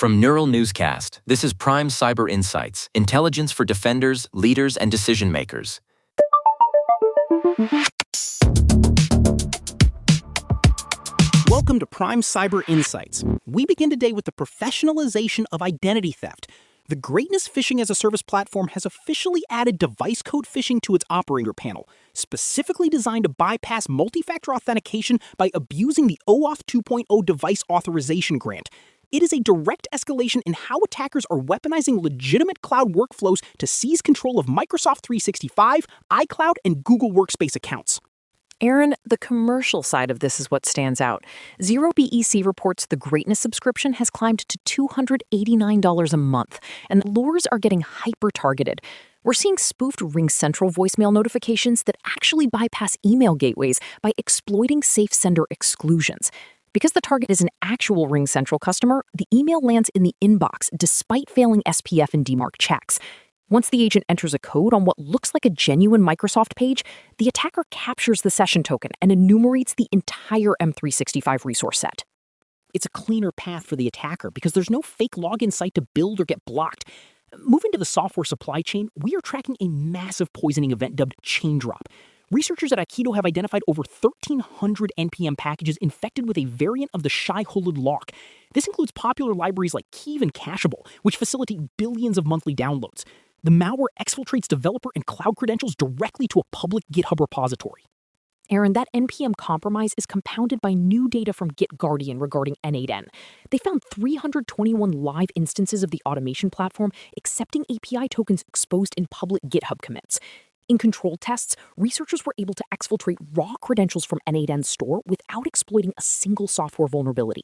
From Neural Newscast, this is Prime Cyber Insights, intelligence for defenders, leaders, and decision makers. Welcome to Prime Cyber Insights. We begin today with the professionalization of identity theft. The Greatness Phishing as a Service platform has officially added device code phishing to its operator panel, specifically designed to bypass multi-factor authentication by abusing the OAuth 2.0 Device Authorization Grant. It is a direct escalation in how attackers are weaponizing legitimate cloud workflows to seize control of Microsoft 365, iCloud, and Google Workspace accounts. Aaron, the commercial side of this is what stands out. ZeroBEC reports the Greatness subscription has climbed to $289 a month, and lures are getting hyper-targeted. We're seeing spoofed RingCentral voicemail notifications that actually bypass email gateways by exploiting safe sender exclusions. Because the target is an actual RingCentral customer, the email lands in the inbox despite failing SPF and DMARC checks. Once the agent enters a code on what looks like a genuine Microsoft page, the attacker captures the session token and enumerates the entire M365 resource set. It's a cleaner path for the attacker because there's no fake login site to build or get blocked. Moving to the software supply chain, we are tracking a massive poisoning event dubbed ChainDrop. Researchers at Aikido have identified over 1,300 NPM packages infected with a variant of the Shai-Hulud lock. This includes popular libraries like Kiev and Cacheable, which facilitate billions of monthly downloads. The malware exfiltrates developer and cloud credentials directly to a public GitHub repository. Aaron, that NPM compromise is compounded by new data from GitGuardian regarding N8N. They found 321 live instances of the automation platform accepting API tokens exposed in public GitHub commits. In control tests, researchers were able to exfiltrate raw credentials from N8N's store without exploiting a single software vulnerability.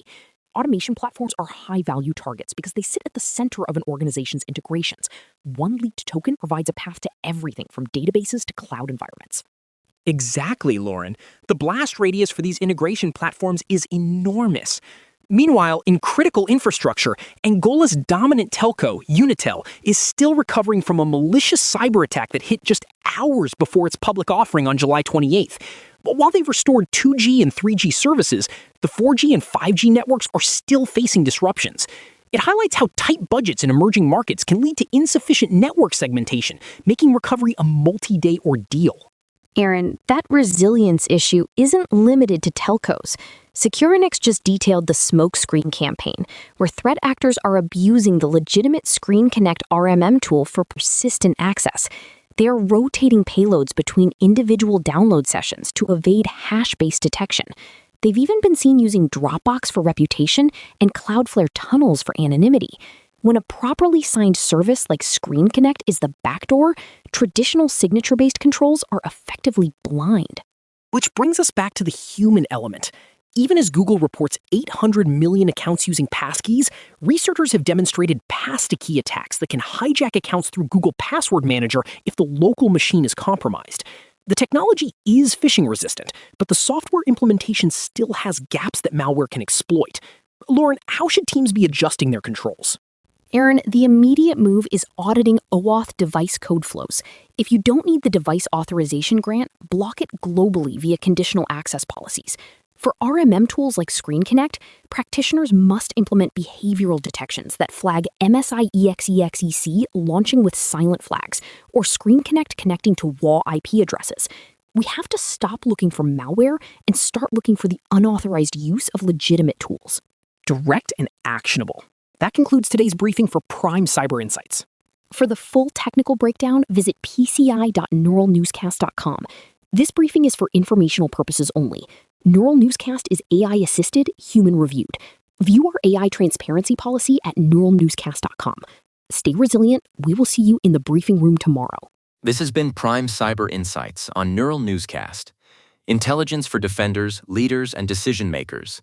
Automation platforms are high-value targets because they sit at the center of an organization's integrations. One leaked token provides a path to everything from databases to cloud environments. Exactly, Lauren. The blast radius for these integration platforms is enormous. Meanwhile, in critical infrastructure, Angola's dominant telco, Unitel, is still recovering from a malicious cyber attack that hit just hours before its public offering on July 28th. But while they've restored 2G and 3G services, the 4G and 5G networks are still facing disruptions. It highlights how tight budgets in emerging markets can lead to insufficient network segmentation, making recovery a multi-day ordeal. Aaron, that resilience issue isn't limited to telcos. Securonix just detailed the smokescreen campaign, where threat actors are abusing the legitimate ScreenConnect RMM tool for persistent access. They are rotating payloads between individual download sessions to evade hash-based detection. They've even been seen using Dropbox for reputation and Cloudflare tunnels for anonymity. When a properly signed service like ScreenConnect is the backdoor, traditional signature-based controls are effectively blind. Which brings us back to the human element. Even as Google reports 800 million accounts using passkeys, researchers have demonstrated pass-to-key attacks that can hijack accounts through Google Password Manager if the local machine is compromised. The technology is phishing resistant, but the software implementation still has gaps that malware can exploit. Lauren, how should teams be adjusting their controls? Aaron, the immediate move is auditing OAuth device code flows. If you don't need the device authorization grant, block it globally via conditional access policies. For RMM tools like ScreenConnect, practitioners must implement behavioral detections that flag MSI-EXEXEC launching with silent flags, or ScreenConnect connecting to WAW IP addresses. We have to stop looking for malware and start looking for the unauthorized use of legitimate tools. Direct and actionable. That concludes today's briefing for Prime Cyber Insights. For the full technical breakdown, visit pci.neuralnewscast.com. This briefing is for informational purposes only. Neural Newscast is AI-assisted, human-reviewed. View our AI transparency policy at neuralnewscast.com. Stay resilient. We will see you in the briefing room tomorrow. This has been Prime Cyber Insights on Neural Newscast, intelligence for defenders, leaders, and decision makers.